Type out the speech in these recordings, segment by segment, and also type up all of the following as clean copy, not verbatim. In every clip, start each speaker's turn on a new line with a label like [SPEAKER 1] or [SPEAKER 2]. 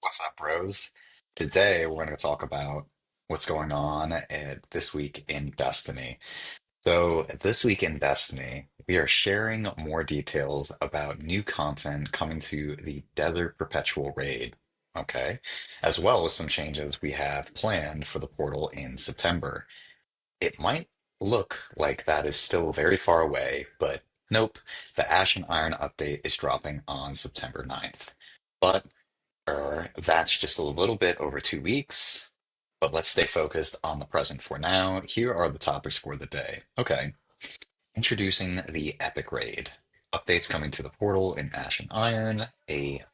[SPEAKER 1] What's up, bros? Today we're going to talk about what's going on this week in Destiny. So, this week in Destiny, we are sharing more details about new content coming to the Desert Perpetual raid, okay? As well as some changes we have planned for the portal in September. It might look like that is still very far away, but nope, the Ashen Iron update is dropping on September 9th. But that's just a little bit over 2 weeks, but let's stay focused on the present for now. Here are the topics for the day. Okay, introducing the Epic Raid. Updates coming to the portal in Ashen Iron, a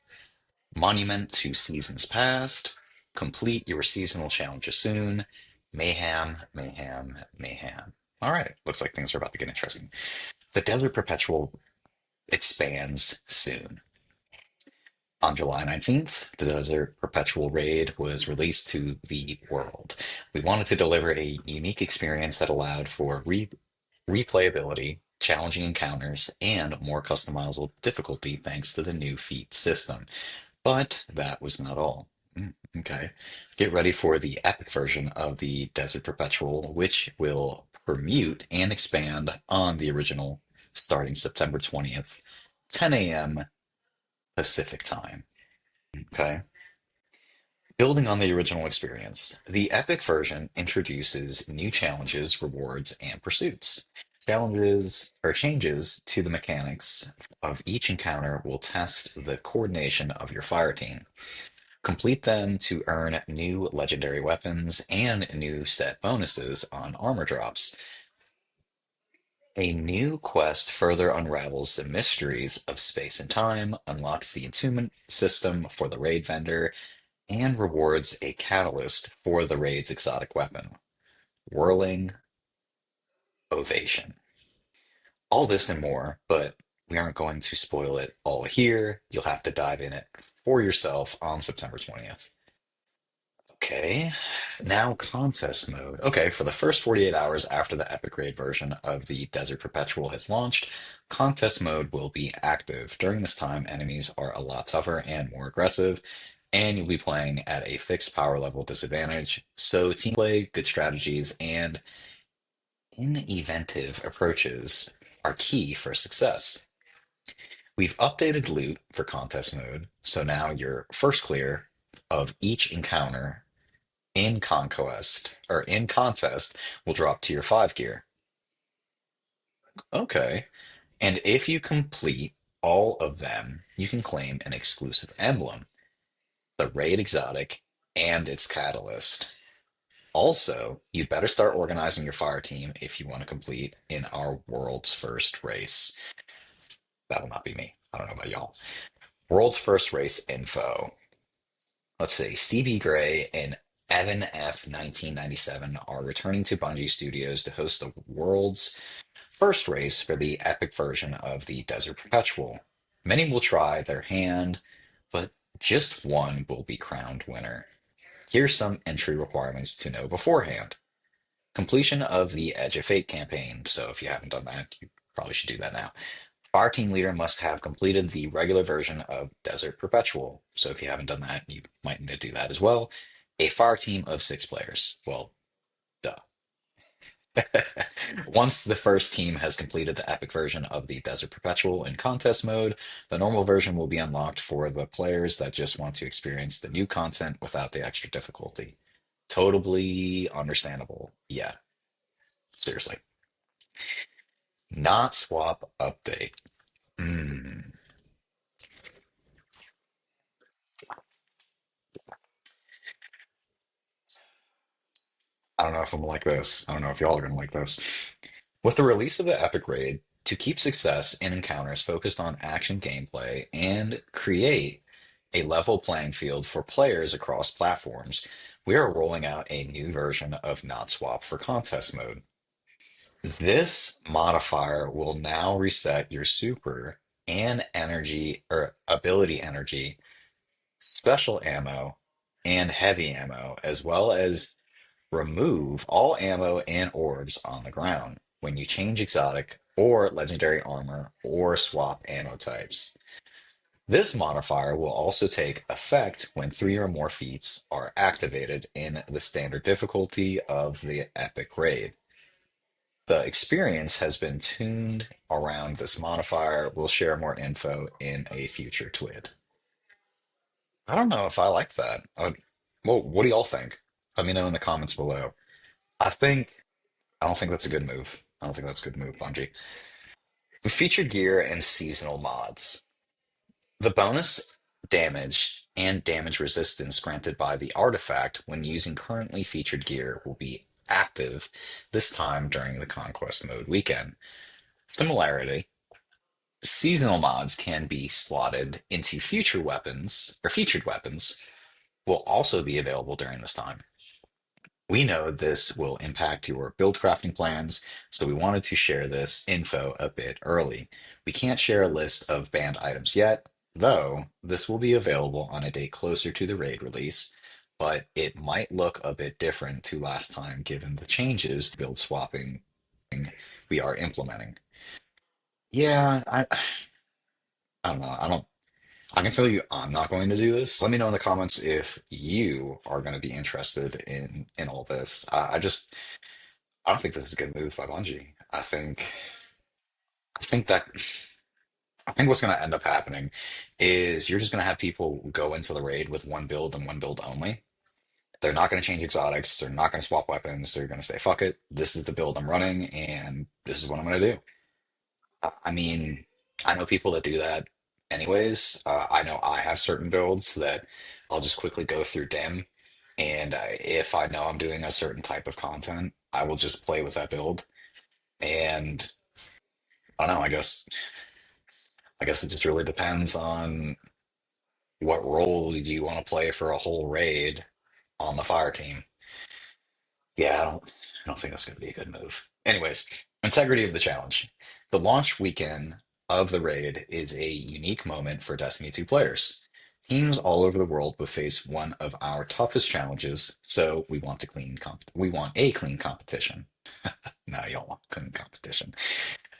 [SPEAKER 1] monument to seasons past, complete your seasonal challenges soon, mayhem, mayhem, mayhem. All right, looks like things are about to get interesting. The Desert Perpetual expands soon. On July 19th, the Desert Perpetual Raid was released to the world. We wanted to deliver a unique experience that allowed for replayability, challenging encounters, and more customizable difficulty thanks to the new feat system. But that was not all. Okay. Get ready for the epic version of the Desert Perpetual, which will permute and expand on the original starting September 20th, 10 a.m. Pacific time. Okay. Building on the original experience, the Epic version introduces new challenges, rewards, and pursuits. Challenges or changes to the mechanics of each encounter will test the coordination of your fire team. Complete them to earn new legendary weapons and new set bonuses on armor drops. A new quest further unravels the mysteries of space and time, unlocks the attunement system for the raid vendor, and rewards a catalyst for the raid's exotic weapon, Whirling Ovation. All this and more, but we aren't going to spoil it all here. You'll have to dive in it for yourself on September 20th. Okay, now contest mode. Okay, for the first 48 hours after the Epic Raid version of the Desert Perpetual has launched, contest mode will be active. During this time, enemies are a lot tougher and more aggressive, and you'll be playing at a fixed power level disadvantage. So, team play, good strategies, and inventive approaches are key for success. We've updated loot for contest mode, so now your first clear of each encounter in conquest or in contest will drop to your 5 gear. Okay. And if you complete all of them, you can claim an exclusive emblem, the raid exotic, and its catalyst. Also, you'd better start organizing your fire team if you want to complete in our world's first race. That will not be me. I don't know about y'all. World's first race info. Let's see. CB Gray and Evan F. 1997 are returning to Bungie Studios to host the world's first race for the epic version of the Desert Perpetual. Many will try their hand, but just one will be crowned winner. Here's some entry requirements to know beforehand. Completion of the Edge of Fate campaign. So if you haven't done that, you probably should do that now. Our team leader must have completed the regular version of Desert Perpetual. So if you haven't done that, you might need to do that as well. A fire team of 6 players. Well, duh. Once the first team has completed the epic version of the Desert Perpetual in contest mode, the normal version will be unlocked for the players that just want to experience the new content without the extra difficulty. Totally understandable. Yeah, seriously. Not swap update. Mm, I don't know if I'm like this. I don't know if y'all are gonna like this. With the release of the Epic Raid, to keep success in encounters focused on action gameplay and create a level playing field for players across platforms, we are rolling out a new version of Not Swap for contest mode. This modifier will now reset your super and energy or ability energy, special ammo, and heavy ammo, as well as remove all ammo and orbs on the ground when you change exotic or legendary armor or swap ammo types. This modifier will also take effect when three or more feats are activated in the standard difficulty of the epic raid. The experience has been tuned around this modifier. We'll share more info in a future TWID. I don't know if I like that. Well, what do y'all think? Let me know in the comments below. I think I don't think that's a good move. I don't think that's a good move, Bungie. Feature gear and seasonal mods. The bonus damage and damage resistance granted by the artifact when using currently featured gear will be active this time during the Conquest Mode weekend. Similarly, seasonal mods can be slotted into future weapons or featured weapons will also be available during this time. We know this will impact your build crafting plans, so we wanted to share this info a bit early. We can't share a list of banned items yet, though this will be available on a date closer to the raid release, but it might look a bit different to last time given the changes to build swapping we are implementing. Yeah, I don't know. I can tell you I'm not going to do this. Let me know in the comments if you are going to be interested in all this. I don't think this is a good move by Bungie. I think that I think what's going to end up happening is you're just going to have people go into the raid with one build and one build only. They're not going to change exotics. They're not going to swap weapons. They're going to say, "Fuck it. This is the build I'm running, and this is what I'm going to do." I mean, I know people that do that anyways. I know I have certain builds that I'll just quickly go through dim, and if I know I'm doing a certain type of content, I will just play with that build. And I don't know. I guess it just really depends on what role do you want to play for a whole raid on the fire team. Yeah, I don't think that's going to be a good move. Anyways, integrity of the challenge. The launch weekend of the raid is a unique moment for Destiny 2 players. Teams all over the world will face one of our toughest challenges, so we want a clean competition. No, you don't want clean competition.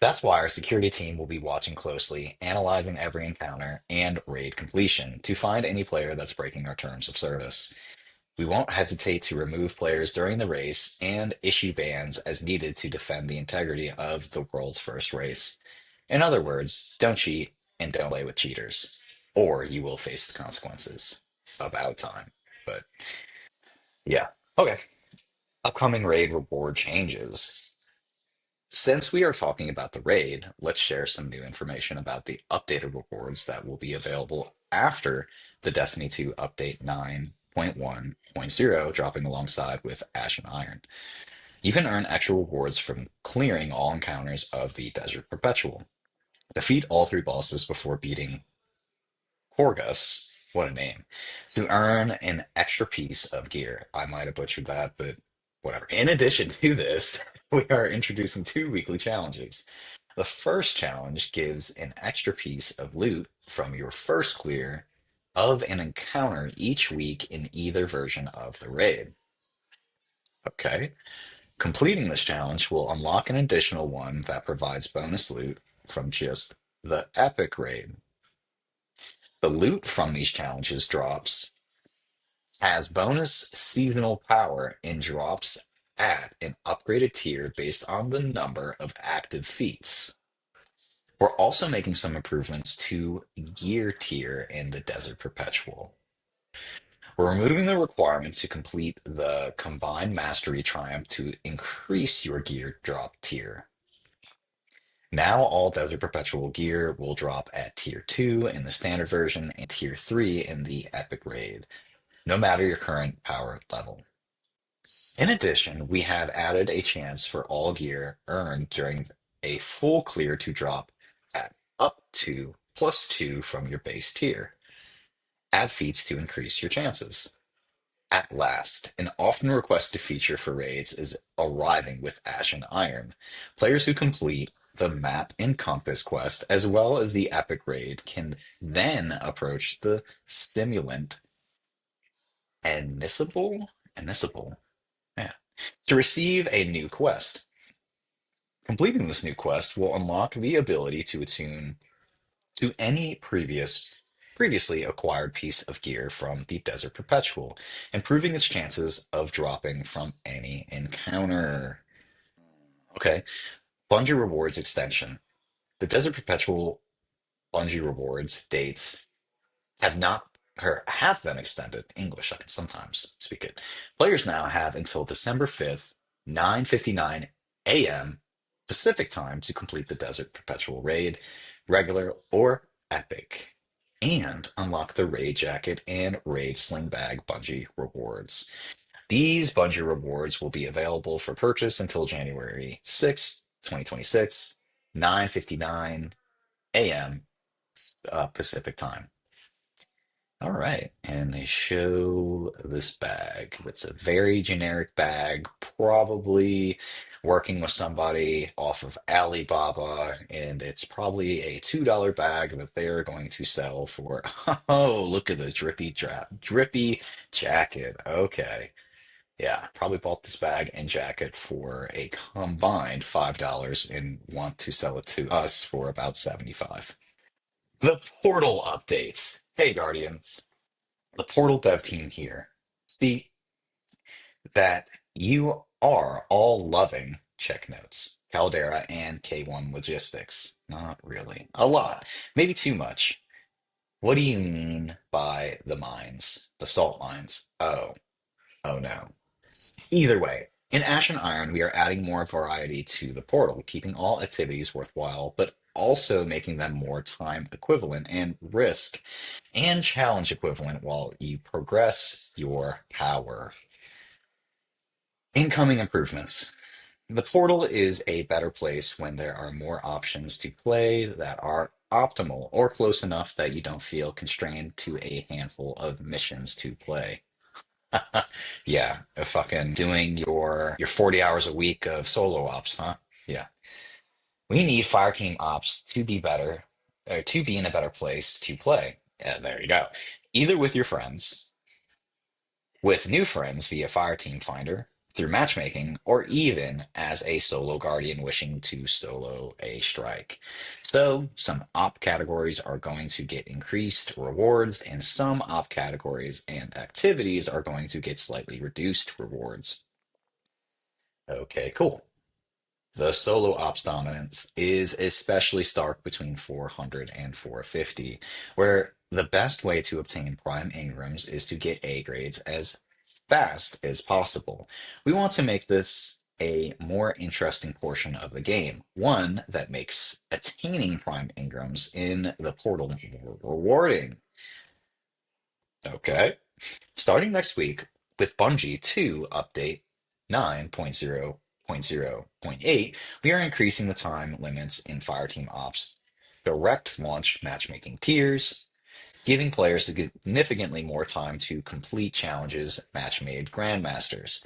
[SPEAKER 1] That's why our security team will be watching closely, analyzing every encounter and raid completion to find any player that's breaking our terms of service. We won't hesitate to remove players during the race and issue bans as needed to defend the integrity of the world's first race. In other words, don't cheat and don't play with cheaters, or you will face the consequences. About time. But yeah. Okay. Upcoming raid reward changes. Since we are talking about the raid, let's share some new information about the updated rewards that will be available after the Destiny 2 Update 9.1.0, dropping alongside with Ashen Iron. You can earn extra rewards from clearing all encounters of the Desert Perpetual. Defeat all three bosses before beating Corgus, what a name, to earn an extra piece of gear. I might have butchered that, but whatever. In addition to this, we are introducing two weekly challenges. The first challenge gives an extra piece of loot from your first clear of an encounter each week in either version of the raid. Okay. Completing this challenge will unlock an additional one that provides bonus loot from just the epic raid. The loot from these challenges drops has bonus seasonal power and drops at an upgraded tier based on the number of active feats. We're also making some improvements to gear tier in the Desert Perpetual. We're removing the requirement to complete the Combined Mastery Triumph to increase your gear drop tier. Now all Desert Perpetual gear will drop at tier 2 in the standard version and tier 3 in the epic raid, no matter your current power level. In addition, we have added a chance for all gear earned during a full clear to drop at up to +2 from your base tier. Add feats to increase your chances. At last, an often requested feature for raids is arriving with Ashen Iron. Players who complete the map and compass quest as well as the epic raid can then approach the simulant Anisable, yeah, to receive a new quest. Completing this new quest will unlock the ability to attune to any previous previously acquired piece of gear from the Desert Perpetual, improving its chances of dropping from any encounter. Okay, Bungie Rewards extension. The Desert Perpetual Bungie Rewards dates have not or have been extended. English, I can sometimes speak it. Players now have until December 5th, 9:59 a.m. Pacific time to complete the Desert Perpetual raid, regular or epic, and unlock the raid jacket and raid sling bag Bungie rewards. These Bungie rewards will be available for purchase until January 6th, 2026, 9:59 a.m. Pacific time. All right, and they show this bag. It's a very generic bag, probably working with somebody off of Alibaba, and it's probably a $2 bag that they're going to sell for. Oh, look at the drippy jacket. Okay. Yeah, probably bought this bag and jacket for a combined $5 and want to sell it to us for about 75. The portal updates. Hey, Guardians. The Portal dev team here. See that you are all loving check notes, Caldera, and K1 logistics. Not really. A lot. Maybe too much. What do you mean by the mines? The salt mines? Oh no. Either way, in Ashen Iron, we are adding more variety to the portal, keeping all activities worthwhile, but also making them more time equivalent and risk and challenge equivalent while you progress your power. Incoming improvements. The portal is a better place when there are more options to play that are optimal or close enough that you don't feel constrained to a handful of missions to play. Yeah, fucking doing your 40 hours a week of solo ops, huh? Yeah. We need Fireteam ops to be better, to be in a better place to play. Yeah, there you go. Either with your friends, with new friends via Fireteam Finder, through matchmaking, or even as a solo guardian wishing to solo a strike. So, some op categories are going to get increased rewards, and some op categories and activities are going to get slightly reduced rewards. Okay, cool. The solo ops dominance is especially stark between 400 and 450, where the best way to obtain prime Ingrams is to get A grades as fast as possible. We want to make this a more interesting portion of the game, one that makes attaining prime Ingrams in the portal more rewarding. Okay. Starting next week with Bungie 2 update 9.0.0.8, we are increasing the time limits in Fireteam Ops direct launch matchmaking tiers, giving players significantly more time to complete challenges match-made grandmasters.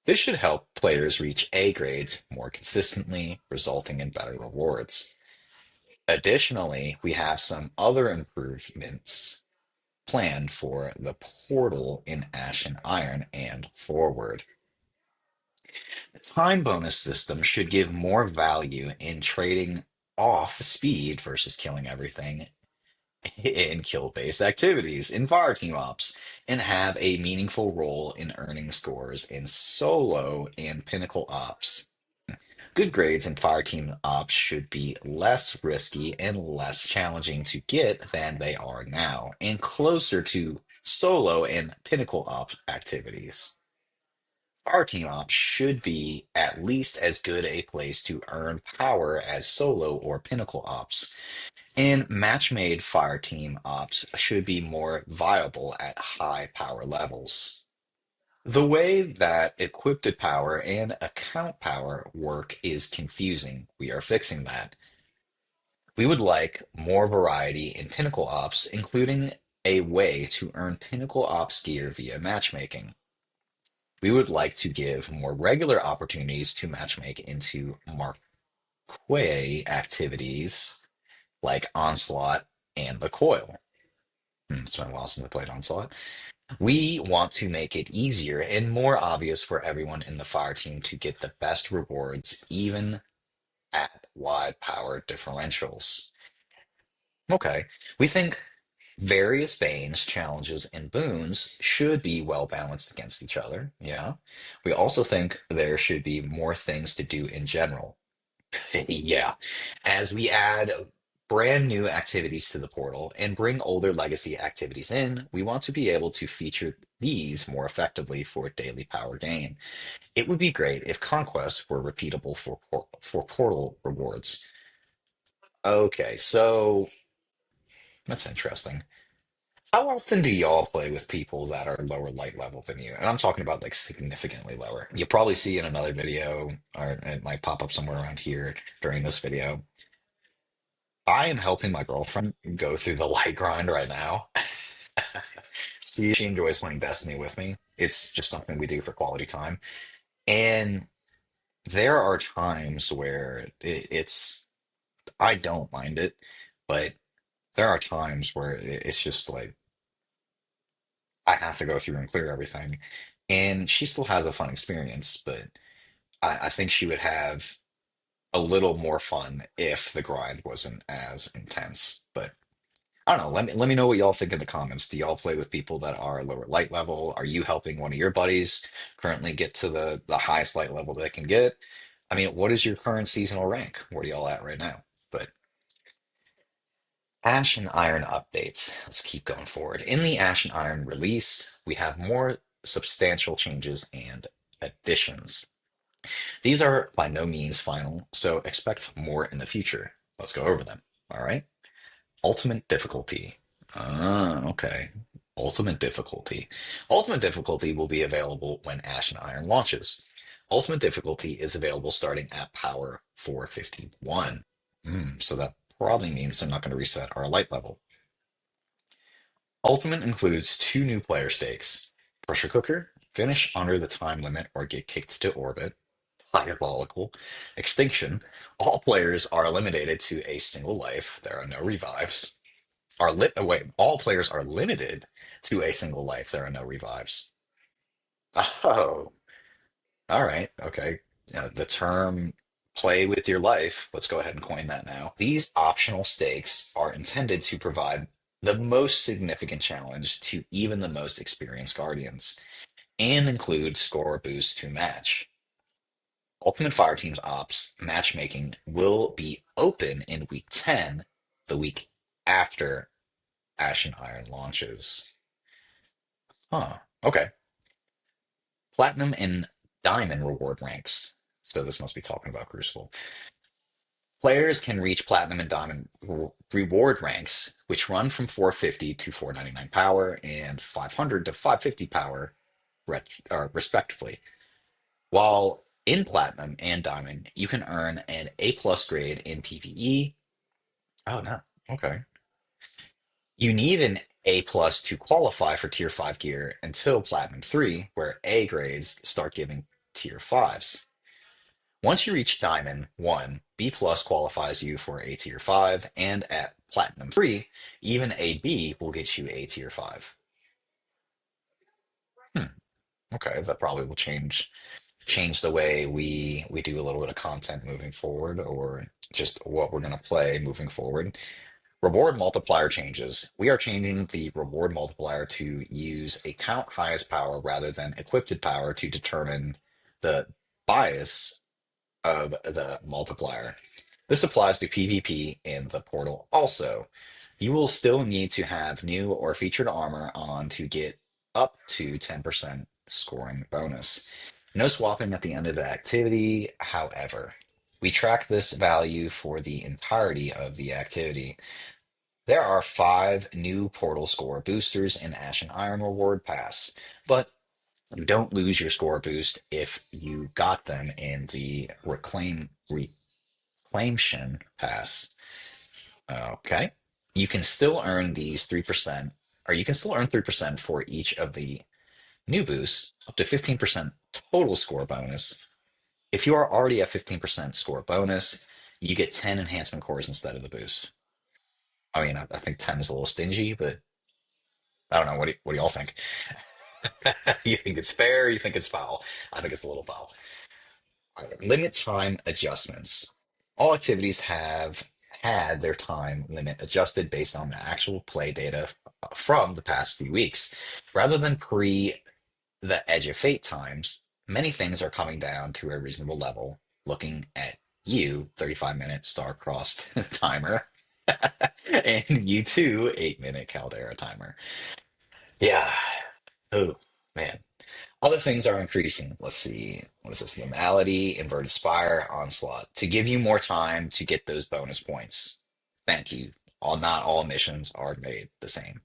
[SPEAKER 1] This should help players reach A grades more consistently, resulting in better rewards. Additionally, we have some other improvements planned for the portal in Ashen Iron and forward. The time bonus system should give more value in trading off speed versus killing everything in kill-based activities in Fireteam Ops and have a meaningful role in earning scores in solo and pinnacle ops. Good grades in Fireteam Ops should be less risky and less challenging to get than they are now, and closer to solo and pinnacle op activities. Fireteam Ops should be at least as good a place to earn power as solo or pinnacle ops, and match-made Fireteam Ops should be more viable at high power levels. The way that equipped power and account power work is confusing. We are fixing that. We would like more variety in Pinnacle Ops, including a way to earn Pinnacle Ops gear via matchmaking. We would like to give more regular opportunities to matchmake into Marquee activities like Onslaught and the Coil. It's been a while since I played Onslaught. We want to make it easier and more obvious for everyone in the fire team to get the best rewards, even at wide power differentials. Okay, we think Various banes, challenges, and boons should be well balanced against each other. Yeah. We also think there should be more things to do in general. Yeah. As we add brand new activities to the portal and bring older legacy activities in, we want to be able to feature these more effectively for daily power gain. It would be great if conquests were repeatable for portal rewards. Okay, so that's interesting. How often do y'all play with people that are lower light level than you? And I'm talking about like significantly lower. You'll probably see in another video, or it might pop up somewhere around here during this video. I am helping my girlfriend go through the light grind right now. She enjoys playing Destiny with me. It's just something we do for quality time. And there are times where I don't mind it, but there are times where it's just like I have to go through and clear everything. And she still has a fun experience, but I think she would have a little more fun if the grind wasn't as intense. But I don't know. Let me know what y'all think in the comments. Do y'all play with people that are lower light level? Are you helping one of your buddies currently get to the highest light level they can get? I mean, what is your current seasonal rank? Where are y'all at right now? But Ash and Iron updates. Let's keep going forward. In the Ash and Iron release, we have more substantial changes and additions. These are by no means final, so expect more in the future. Let's go over them. All right. Ultimate difficulty. Ah, okay. Ultimate difficulty. Ultimate difficulty will be available when Ash and Iron launches. Ultimate difficulty is available starting at power 451. So that probably means they're not going to reset our light level. Ultimate includes two new player stakes. Pressure Cooker, finish under the time limit or get kicked to orbit. Diabolical. Extinction, all players are eliminated to a single life. There are no revives. All players are limited to a single life. There are no revives. Oh, all right. Okay. The term play with your life, let's go ahead and coin that now. These optional stakes are intended to provide the most significant challenge to even the most experienced Guardians and include score boost to match. Ultimate Fireteam's ops matchmaking will be open in week 10, the week after Ashen Iron launches. Huh. Okay. Platinum and Diamond reward ranks. So this must be talking about Crucible. Players can reach Platinum and Diamond reward ranks, which run from 450 to 499 power and 500 to 550 power, respectively. While in Platinum and Diamond, you can earn an A plus grade in PvE. Oh, no. Okay. You need an A plus to qualify for Tier 5 gear until Platinum 3, where A grades start giving Tier 5s. Once you reach Diamond 1, B plus qualifies you for a Tier 5, and at Platinum 3, even a B will get you a Tier 5. Hmm, okay, that probably will change the way we do a little bit of content moving forward, or just what we're going to play moving forward. Reward multiplier changes. We are changing the reward multiplier to use a count highest power rather than equipped power to determine the bias of the multiplier. This applies to PvP in the portal also. You will still need to have new or featured armor on to get up to 10% scoring bonus. No swapping at the end of the activity, however. We track this value for the entirety of the activity. There are five new portal score boosters in Ashen Iron Reward Pass, but you don't lose your score boost if you got them in the Reclaimation Pass. Okay. You can still earn these 3%, or you can still earn 3% for each of the new boosts, up to 15% total score bonus. If you are already at 15% score bonus, you get 10 enhancement cores instead of the boost. I mean, I think 10 is a little stingy, but I don't know. What do y'all think? You think it's fair? You think it's foul? I think it's a little foul. All right, limit time adjustments. All activities have had their time limit adjusted based on the actual play data from the past few weeks. Rather than pre the Edge of Fate times, many things are coming down to a reasonable level. Looking at you, 35-minute star-crossed timer, and you too, 8-minute Caldera timer. Yeah. Oh, man. Other things are increasing. Let's see. What is this? Normality, inverted spire, onslaught. To give you more time to get those bonus points. Thank you. Not all missions are made the same.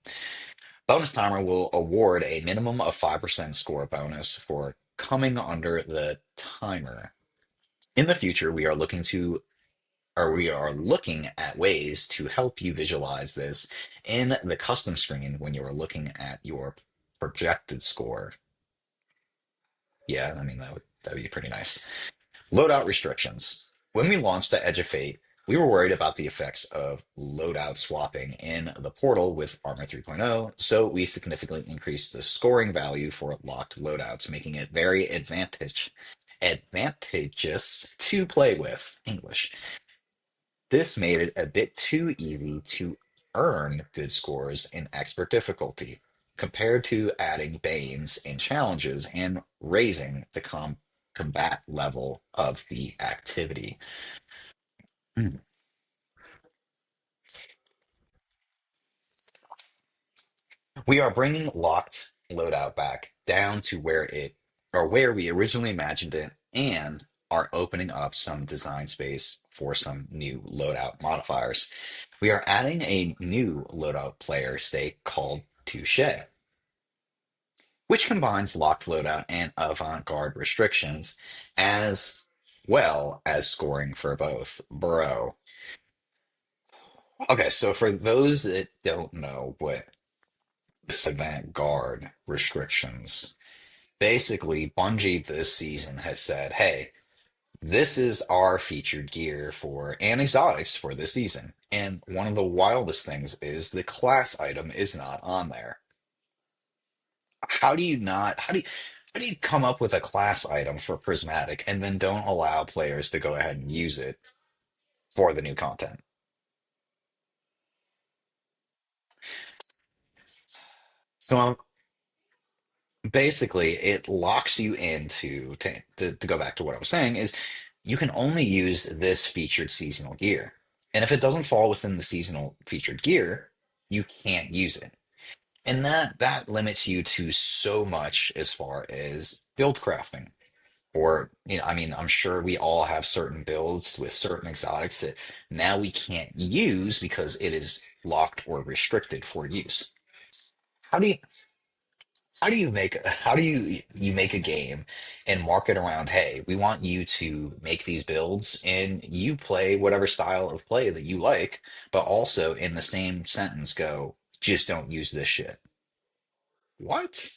[SPEAKER 1] Bonus timer will award a minimum of 5% score bonus for coming under the timer. In the future, we are looking at ways to help you visualize this in the custom screen when you are looking at your projected score. Yeah, I mean that would be pretty nice. Loadout restrictions. When we launched the Edge of Fate, we were worried about the effects of loadout swapping in the portal with Armor 3.0, so we significantly increased the scoring value for locked loadouts, making it very advantageous to play with. English. This made it a bit too easy to earn good scores in expert difficulty, compared to adding Banes in challenges and raising the combat level of the activity. Hmm. We are bringing locked loadout back down to where we originally imagined it, and are opening up some design space for some new loadout modifiers. We are adding a new loadout player state called Touche, which combines locked loadout and avant-garde restrictions, as well as scoring for both. Bro. Okay, so for those that don't know what this avant-garde restrictions, basically Bungie this season has said, hey, this is our featured gear for and exotics for this season. And one of the wildest things is the class item is not on there. How do you not how do you come up with a class item for prismatic and then don't allow players to go ahead and use it for the new content? So basically it locks you into to go back to what I was saying is you can only use this featured seasonal gear. And if it doesn't fall within the seasonal featured gear, you can't use it. And that limits you to so much as far as build crafting. Or, I mean, I'm sure we all have certain builds with certain exotics that now we can't use because it is locked or restricted for use. How do you how do you make a game and market around, hey, we want you to make these builds and you play whatever style of play that you like, but also in the same sentence go, just don't use this shit. What?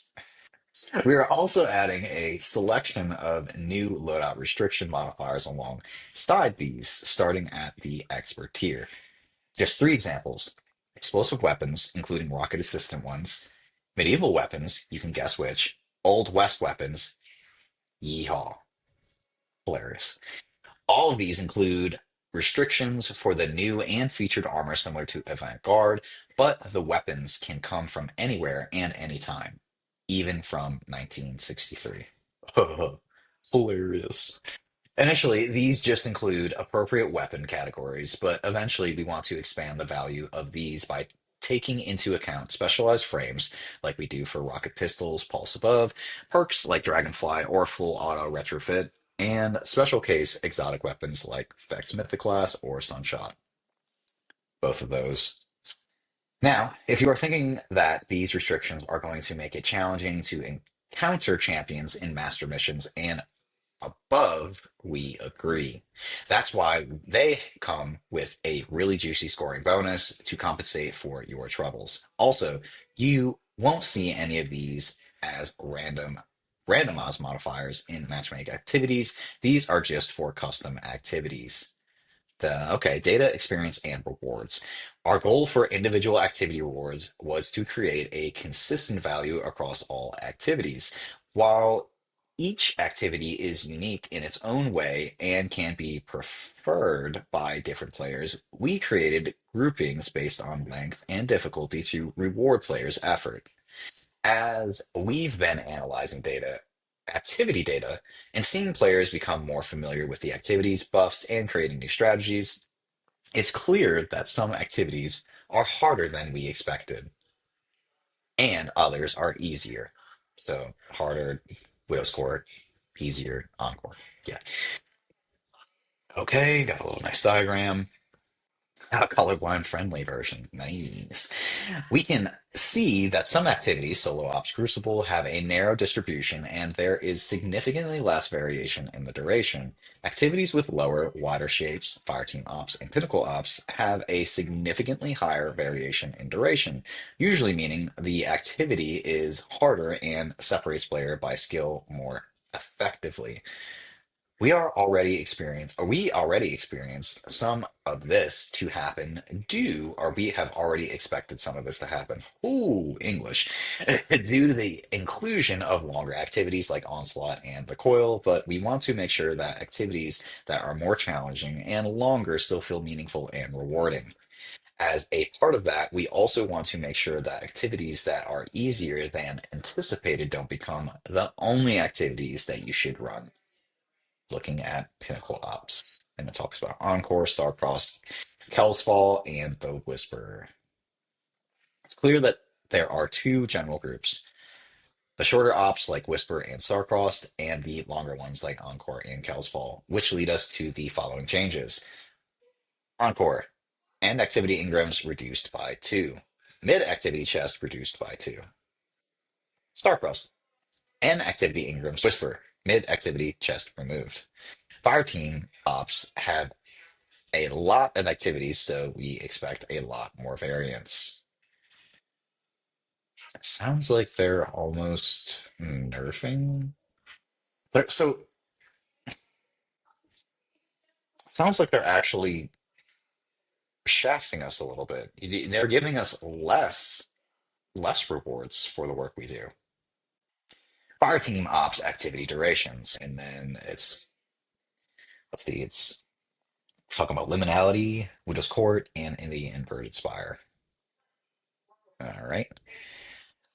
[SPEAKER 1] We are also adding a selection of new loadout restriction modifiers alongside these, starting at the expert tier. Just three examples: explosive weapons, including rocket assistant ones, medieval weapons, you can guess which, Old West weapons, yeehaw, hilarious. All of these include restrictions for the new and featured armor similar to Avant Garde, but the weapons can come from anywhere and anytime, even from 1963. Hilarious. Initially, these just include appropriate weapon categories, but eventually we want to expand the value of these by taking into account specialized frames like we do for rocket pistols, pulse above, perks like Dragonfly or full auto retrofit, and special case exotic weapons like Vex Mythoclast or Sunshot. Both of those. Now, if you are thinking that these restrictions are going to make it challenging to encounter champions in master missions and above, we agree. That's why they come with a really juicy scoring bonus to compensate for your troubles. Also, you won't see any of these as randomized modifiers in matchmaking activities. These are just for custom activities. Okay, data, experience, and rewards. Our goal for individual activity rewards was to create a consistent value across all activities. While Each activity is unique in its own way and can be preferred by different players. We created groupings based on length and difficulty to reward players' effort. As we've been analyzing activity data, and seeing players become more familiar with the activities, buffs, and creating new strategies, it's clear that some activities are harder than we expected, and others are easier. So harder, Widow's Court, easier, Encore. Yeah. Okay, got a little nice diagram. A colorblind friendly version. Nice. We can see that some activities, Solo Ops Crucible, have a narrow distribution and there is significantly less variation in the duration. Activities with lower, wider shapes, Fireteam Ops and Pinnacle Ops, have a significantly higher variation in duration, usually meaning the activity is harder and separates player by skill more effectively. We already experienced some of this to happen or we have already expected some of this to happen. Ooh, English. Due to the inclusion of longer activities like Onslaught and the Coil, but we want to make sure that activities that are more challenging and longer still feel meaningful and rewarding. As a part of that, we also want to make sure that activities that are easier than anticipated don't become the only activities that you should run. Looking at Pinnacle Ops. And it talks about Encore, Starcrossed, Fall, and the Whisper. It's clear that there are two general groups: the shorter ops like Whisper and Starcrossed, and the longer ones like Encore and Fall, which lead us to the following changes. Encore, end activity engrams reduced by 2. Mid activity chest reduced by 2. Starcrossed, end activity engrams Whisper, mid activity chest removed. Fireteam ops have a lot of activities, so we expect a lot more variance. It sounds like they're almost nerfing. So it sounds like they're actually shafting us a little bit. They're giving us less rewards for the work we do. Fire team ops activity durations, and then let's see, it's talking about liminality, Widow's Court, and in the inverted spire. All right.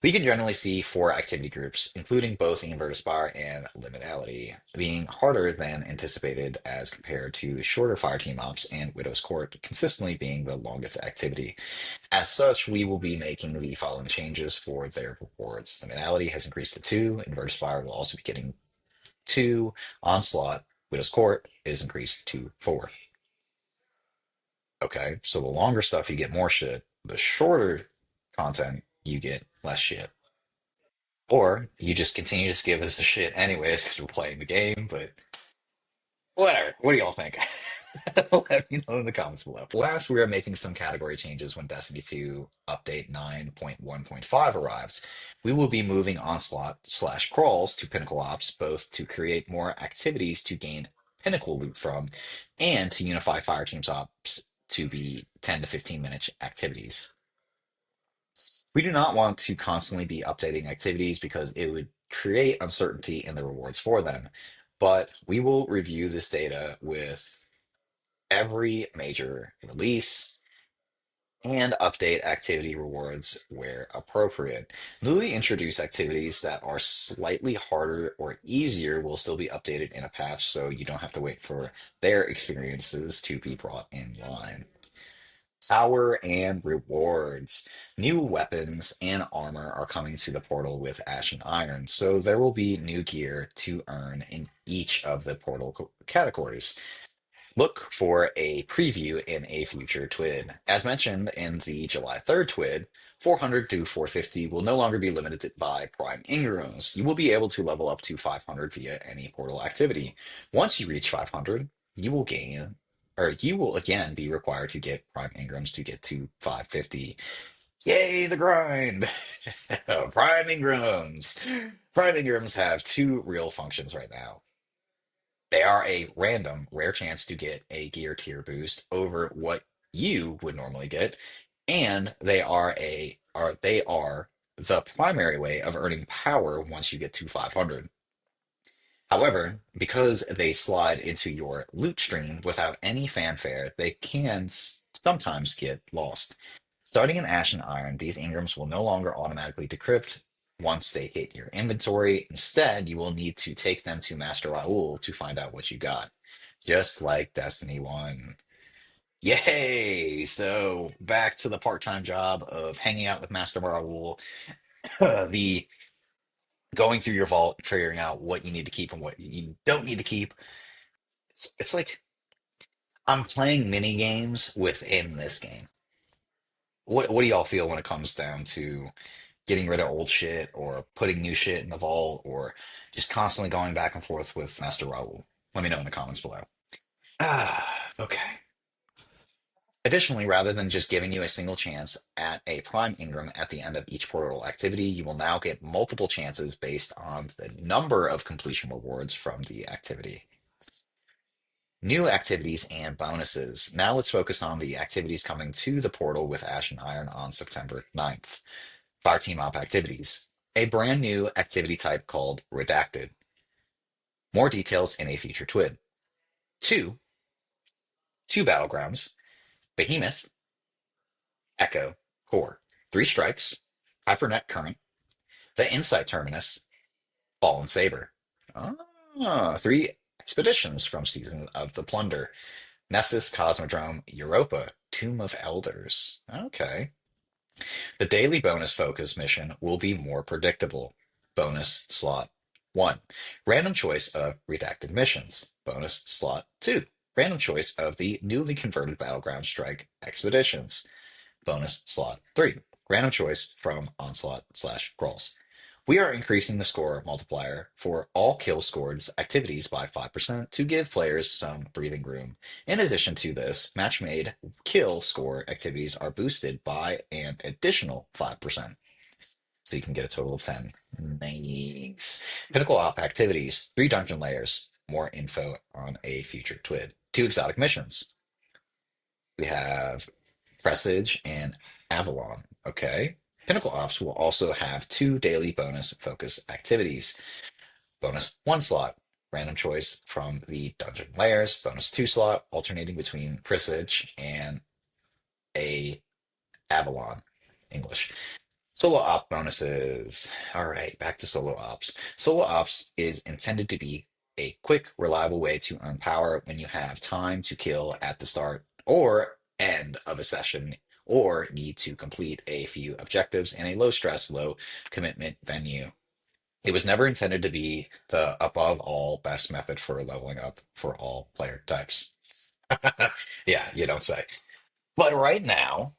[SPEAKER 1] We can generally see four activity groups, including both the inverted spire and liminality, being harder than anticipated as compared to shorter fireteam ops and Widow's Court consistently being the longest activity. As such, we will be making the following changes for their rewards. Liminality has increased to 2, inverted spire will also be getting 2, onslaught, Widow's Court is increased to 4. Okay, so the longer stuff you get more shit, the shorter content you get less shit. Or you just continue to give us the shit anyways because we're playing the game, but whatever. What do y'all think? Let me know in the comments below. Last, we are making some category changes when Destiny 2 update 9.1.5 arrives. We will be moving Onslaught/Crawls to Pinnacle Ops, both to create more activities to gain Pinnacle loot from, and to unify Fireteam's Ops to be 10 to 15 minute activities. We do not want to constantly be updating activities because it would create uncertainty in the rewards for them. But we will review this data with every major release and update activity rewards where appropriate. Newly introduced activities that are slightly harder or easier will still be updated in a patch, so you don't have to wait for their experiences to be brought in line. Power and rewards. New weapons and armor are coming to the portal with Ashen Iron, so there will be new gear to earn in each of the portal categories. Look for a preview in a future TWID. As mentioned in the July 3rd TWID, 400 to 450 will no longer be limited by Prime Ingrams. You will be able to level up to 500 via any portal activity. Once you reach 500, you will again be required to get Prime Ingrams to get to 550. Yay, the grind! Prime Ingrams. Prime Ingrams have two real functions right now. They are a random, rare chance to get a gear tier boost over what you would normally get, and they are the primary way of earning power once you get to 500. However, because they slide into your loot stream without any fanfare, they can sometimes get lost. Starting in Ashen Iron, these engrams will no longer automatically decrypt once they hit your inventory. Instead, you will need to take them to Master Raoul to find out what you got. Just like Destiny 1. Yay! So back to the part-time job of hanging out with Master Raoul, the going through your vault, figuring out what you need to keep and what you don't need to keep. It's like I'm playing mini games within this game. What do y'all feel when it comes down to getting rid of old shit or putting new shit in the vault or just constantly going back and forth with Master Raoul? Let me know in the comments below. Okay. Additionally, rather than just giving you a single chance at a prime Ingram at the end of each portal activity, you will now get multiple chances based on the number of completion rewards from the activity. New activities and bonuses. Now let's focus on the activities coming to the portal with Ashen Iron on September 9th. Fireteam Op activities. A brand new activity type called Redacted. More details in a future TWID. Two, two battlegrounds. Behemoth, Echo, Core. Three strikes. Hypernet Current. The Insight Terminus, Fallen Saber. Three expeditions from Season of the Plunder. Nessus, Cosmodrome, Europa, Tomb of Elders. Okay. The daily bonus focus mission will be more predictable. Bonus slot 1. Random choice of redacted missions. Bonus slot 2. Random choice of the newly converted Battleground Strike expeditions. Bonus slot 3. Random choice from Onslaught/Grolls. We are increasing the score multiplier for all kill scored activities by 5% to give players some breathing room. In addition to this, match made kill score activities are boosted by an additional 5%. So you can get a total of 10. Nice. Pinnacle Op activities, 3 dungeon layers. More info on a future TWID. 2 exotic missions. We have Presage and Avalon. Okay. Pinnacle Ops will also have 2 daily bonus focus activities. Bonus 1 slot, random choice from the dungeon layers. Bonus 2 slot, alternating between Presage and a Avalon English. Solo op bonuses. All right, back to solo ops. Solo ops is intended to be a quick, reliable way to earn power when you have time to kill at the start or end of a session, or need to complete a few objectives in a low stress, low commitment venue. It was never intended to be the above all best method for leveling up for all player types. Yeah, you don't say. But right now,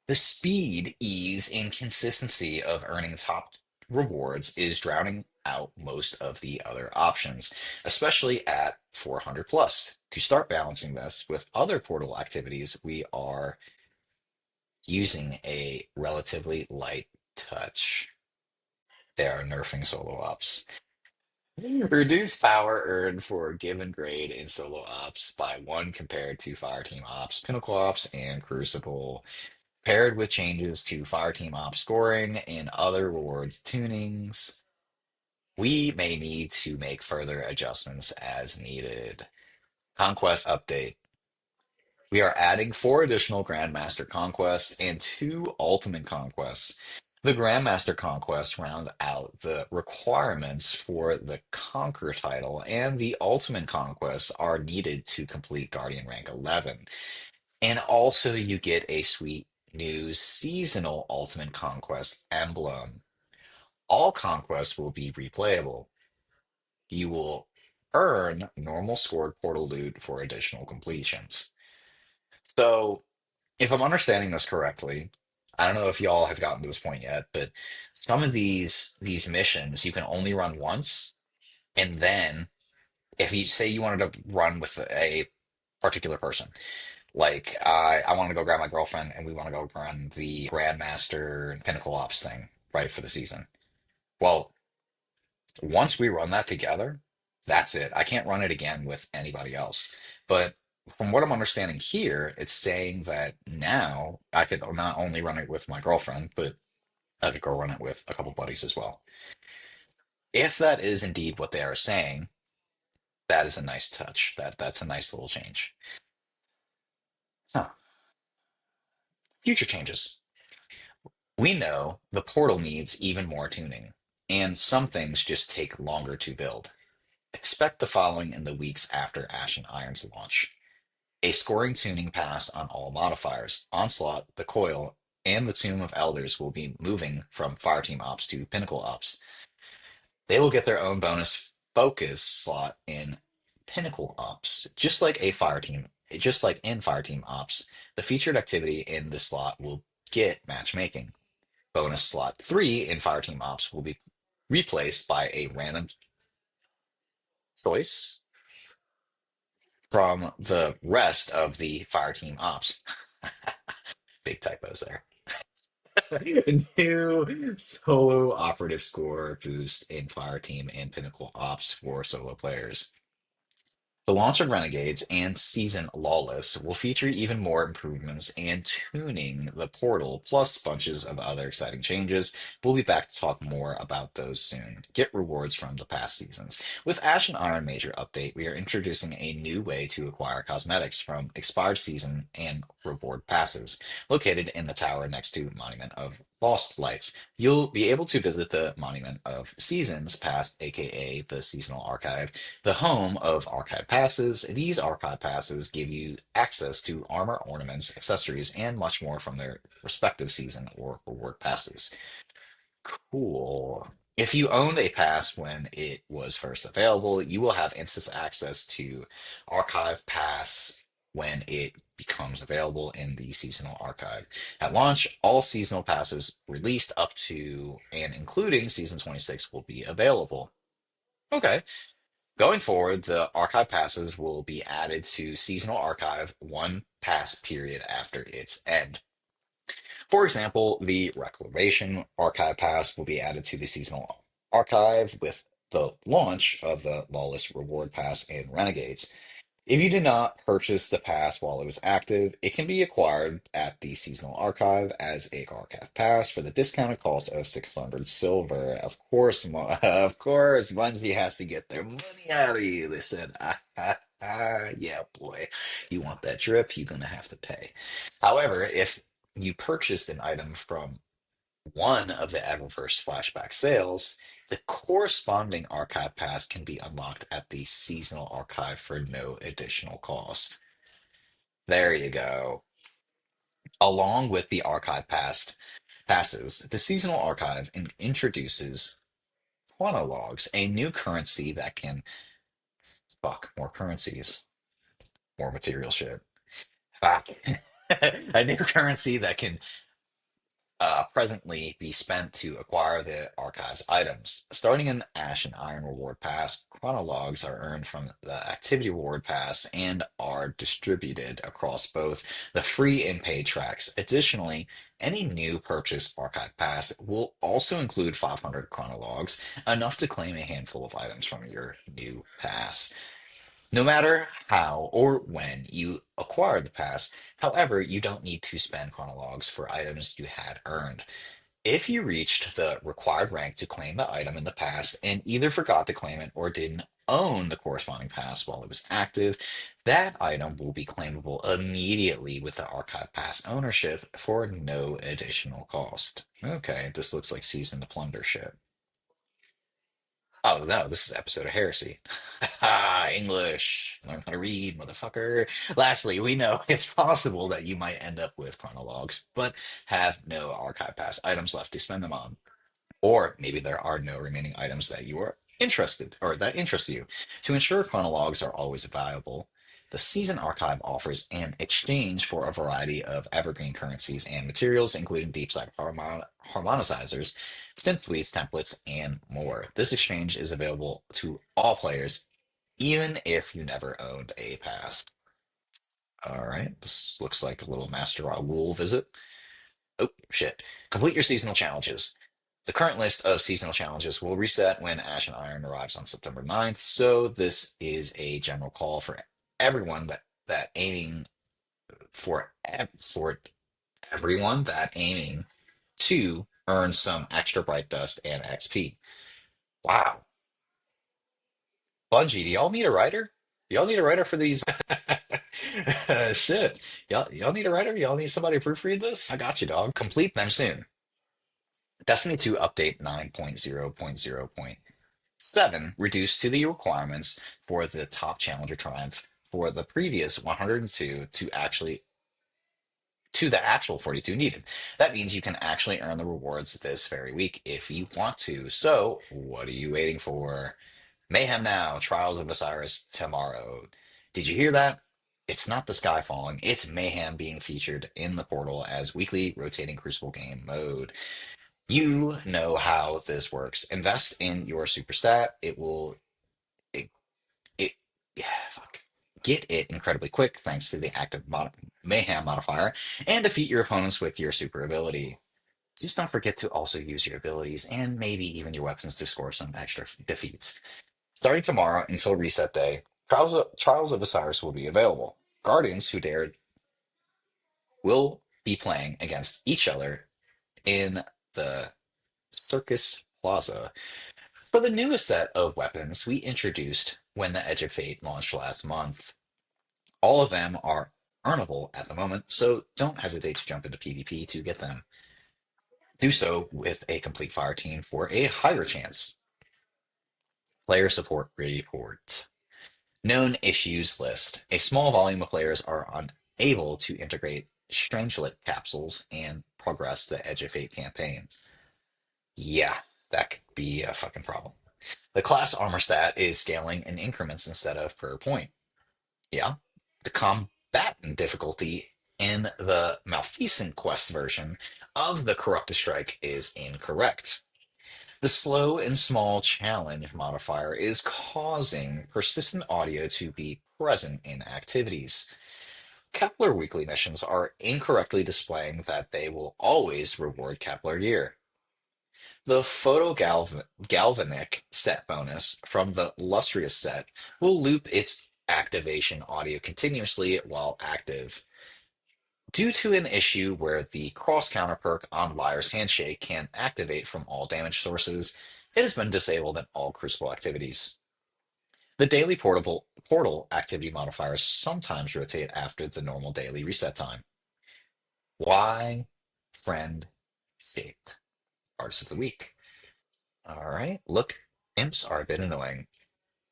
[SPEAKER 1] the speed, ease, and consistency of earning top rewards is drowning out most of the other options, especially at 400 plus. To start balancing this with other portal activities, we are using a relatively light touch. They are nerfing solo ops. Reduce power earned for a given grade in solo ops by 1 compared to Fireteam ops, Pinnacle ops, and Crucible, paired with changes to Fireteam Op scoring and other rewards tunings. We may need to make further adjustments as needed. Conquest update. We are adding 4 additional Grandmaster conquests and 2 Ultimate conquests. The Grandmaster conquests round out the requirements for the Conquer title, and the Ultimate conquests are needed to complete Guardian rank 11. And also, you get a sweet new seasonal Ultimate Conquest emblem. All conquests will be replayable. You will earn normal scored portal loot for additional completions. So, if I'm understanding this correctly, I don't know if y'all have gotten to this point yet, but some of these missions you can only run once, and then if you say you wanted to run with a particular person, like I want to go grab my girlfriend and we want to go run the Grandmaster Pinnacle Ops thing, right, for the season. Well, once we run that together, that's it. I can't run it again with anybody else. But from what I'm understanding here, it's saying that now I could not only run it with my girlfriend, but I could go run it with a couple buddies as well. If that is indeed what they are saying, That is a nice touch. That's a nice little change. Huh. Future changes. We know the portal needs even more tuning, and some things just take longer to build. Expect the following in the weeks after Ashen Iron's launch. A scoring tuning pass on all modifiers. Onslaught, the Coil, and the Tomb of Elders will be moving from Fireteam Ops to Pinnacle Ops. They will get their own bonus focus slot in Pinnacle Ops, just like in Fireteam Ops. The featured activity in this slot will get matchmaking. Bonus slot 3 in Fireteam Ops will be replaced by a random choice from the rest of the Fireteam Ops. Big typos there. New solo operative score boost in Fireteam and Pinnacle Ops for solo players. The launch of Renegades and Season Lawless will feature even more improvements and tuning the portal, plus bunches of other exciting changes. We'll be back to talk more about those soon. Get rewards from the past seasons. With Ash and Iron Major Update, we are introducing a new way to acquire cosmetics from expired season and reward passes. Located in the tower next to Monument of Lost Lights, you'll be able to visit the Monument of Seasons Past, aka the Seasonal Archive, the home of archive passes. These archive passes give you access to armor, ornaments, accessories, and much more from their respective season or reward passes. Cool. If you owned a pass when it was first available, you will have instant access to Archive Pass when it becomes available in the seasonal archive. At launch, all seasonal passes released up to and including season 26 will be available. Okay. Going forward, the archive passes will be added to seasonal archive one pass period after its end. For example, the Reclamation archive pass will be added to the seasonal archive with the launch of the Lawless Reward Pass and Renegades. If you did not purchase the pass while it was active, it can be acquired at the seasonal archive as a archive pass for the discounted cost of 600 silver. Of course, of course, Bungie has to get their money out of you. They said, yeah, boy, you want that drip, you're gonna have to pay. However, if you purchased an item from one of the Eververse flashback sales, the corresponding archive pass can be unlocked at the seasonal archive for no additional cost. There you go. Along with the archive passes, the seasonal archive introduces chronologs, a new currency that can fuck more currencies, more material shit. Fuck. A new currency that can presently be spent to acquire the archive's items. Starting in Ash and Iron Reward Pass, chronologs are earned from the Activity Reward Pass and are distributed across both the free and paid tracks. Additionally, any new purchase archive pass will also include 500 chronologs, enough to claim a handful of items from your new pass. No matter how or when you acquire the pass, however, you don't need to spend chronologs for items you had earned. If you reached the required rank to claim the item in the past and either forgot to claim it or didn't own the corresponding pass while it was active, that item will be claimable immediately with the archive pass ownership for no additional cost. Okay, this looks like Season to Plunder shit. Oh no, this is episode of Heresy. English. Learn how to read, motherfucker. Lastly, we know it's possible that you might end up with chronologs, but have no archive pass items left to spend them on. Or maybe there are no remaining items that you are interested or that interest you. To ensure chronologs are always viable, the Season Archive offers an exchange for a variety of evergreen currencies and materials, including deep side harmonizers, synth fleets, templates, and more. This exchange is available to all players, even if you never owned a pass. All right, this looks like a little Master Raoul visit. Oh, shit. Complete your seasonal challenges. The current list of seasonal challenges will reset when Ash and Iron arrives on September 9th, so this is a general call for everyone that aiming for everyone that aiming to earn some extra bright dust and XP. Wow. Bungie, do y'all need a writer? Y'all need a writer for these? Shit. Y'all need a writer? Y'all need somebody to proofread this? I got you, dog. Complete them soon. Destiny 2 update 9.0.0.7 reduced to the requirements for the top challenger triumph for the previous 102 to the actual 42 needed. That means you can actually earn the rewards this very week if you want to. So, what are you waiting for? Mayhem now, Trials of Osiris tomorrow. Did you hear that? It's not the sky falling, it's Mayhem being featured in the portal as weekly rotating Crucible game mode. You know how this works. Invest in your super stat. It, it yeah, fuck. Get it incredibly quick thanks to the Mayhem modifier and defeat your opponents with your super ability. Just don't forget to also use your abilities and maybe even your weapons to score some extra defeats. Starting tomorrow until reset day, Trials of Osiris will be available. Guardians who dared will be playing against each other in the Circus Plaza. For the newest set of weapons we introduced when the Edge of Fate launched last month, all of them are earnable at the moment, so don't hesitate to jump into PvP to get them. Do so with a complete fire team for a higher chance. Player support report. Known issues list. A small volume of players are unable to integrate Strangelet capsules and progress the Edge of Fate campaign. Yeah, that could be a fucking problem. The class armor stat is scaling in increments instead of per point. Yeah. The combatant difficulty in the Malfeasant quest version of the Corrupted Strike is incorrect. The slow and small challenge modifier is causing persistent audio to be present in activities. Kepler weekly missions are incorrectly displaying that they will always reward Kepler gear. The Galvanic set bonus from the Lustrious set will loop its activation audio continuously while active. Due to an issue where the cross counter perk on Liar's Handshake can activate from all damage sources, it has been disabled in all Crucible activities. The daily portal activity modifiers sometimes rotate after the normal daily reset time. Why friend shaped artist of the week? All right, look, imps are a bit annoying,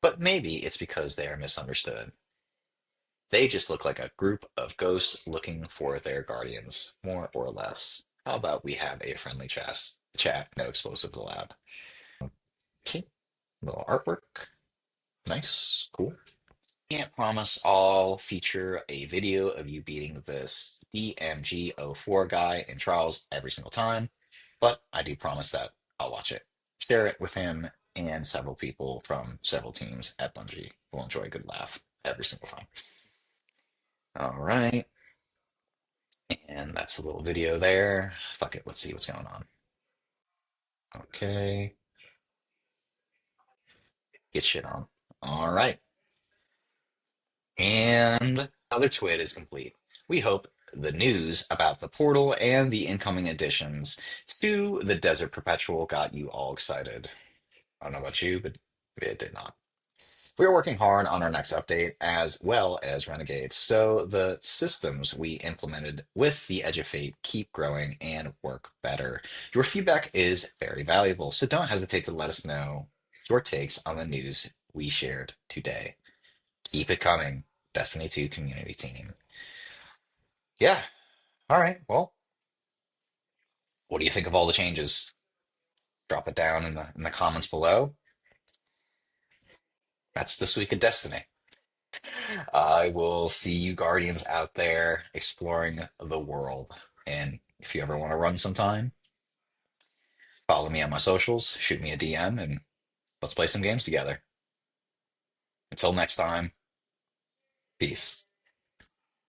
[SPEAKER 1] but maybe it's because they are misunderstood. They just look like a group of ghosts looking for their guardians, more or less. How about we have a friendly chat, no explosives allowed. Okay, little artwork. Nice, cool. Can't promise I'll feature a video of you beating this DMG04 guy in trials every single time, but I do promise that I'll watch it. Share it with him and several people from several teams at Bungie. Will enjoy a good laugh every single time. All right. And that's a little video there. Fuck it, let's see what's going on. Okay, get shit on. All right. And another TWID is complete. We hope the news about the portal and the incoming additions to the Desert Perpetual got you all excited. I don't know about you, but it did not. We are working hard on our next update as well as Renegades, so the systems we implemented with the Edge of Fate keep growing and work better. Your feedback is very valuable, so don't hesitate to let us know your takes on the news we shared today. Keep it coming, Destiny 2 community team. Yeah, all right. Well, what do you think of all the changes? Drop it down in the comments below. That's this week of Destiny. I will see you Guardians out there exploring the world. And if you ever want to run sometime, follow me on my socials, shoot me a DM, and let's play some games together. Until next time, peace.